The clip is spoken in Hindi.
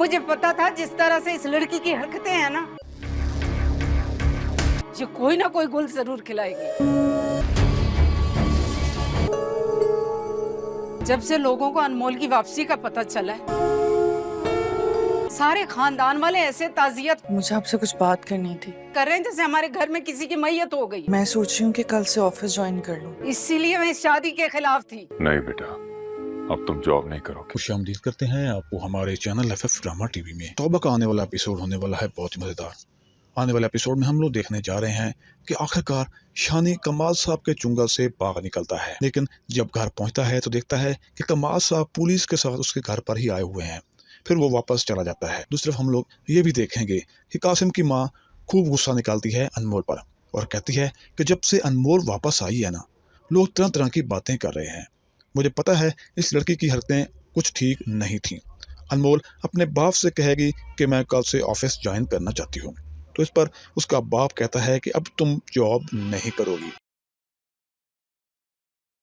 मुझे पता था जिस तरह से इस लड़की की हरकतें हैं ना, ये कोई ना कोई गुल जरूर खिलाएगी। जब से लोगों को अनमोल की वापसी का पता चला है, सारे खानदान वाले ऐसे ताजियत मुझे आपसे कुछ बात करनी थी। कर रहे हैं जैसे हमारे घर में किसी की मैयत हो गई। मैं सोच रही हूँ कि कल से ऑफिस ज्वाइन कर लूँ। इसीलिए मैं इस शादी के खिलाफ थी। नहीं बेटा, अब तुम जॉब नहीं करोगे। खुशामदीद करते हैं आपको हमारे चैनल FF ड्रामा टीवी में। तौबा का आने वाला एपिसोड होने वाला है बहुत ही मज़ेदार। आने वाले एपिसोड में हम लोग देखने जा रहे हैं कि आखिरकार शानी कमाल साहब के चुंगल से बाहर निकलता है, लेकिन जब घर पहुंचता है तो देखता है कि कमाल साहब पुलिस के साथ उसके घर पर ही आए हुए हैं। फिर वो वापस चला जाता है। दूसरी तरफ हम लोग ये भी देखेंगे कि कासिम की माँ खूब गुस्सा निकालती है अनमोल पर और कहती है कि जब से अनमोल वापस आई है ना, लोग तरह तरह की बातें कर रहे हैं। मुझे पता है इस लड़की की हरकतें कुछ ठीक नहीं थीं। अनमोल अपने बाप से कहेगी कि मैं कल से ऑफिस ज्वाइन करना चाहती हूँ, तो इस पर उसका बाप कहता है कि अब तुम जॉब नहीं करोगी।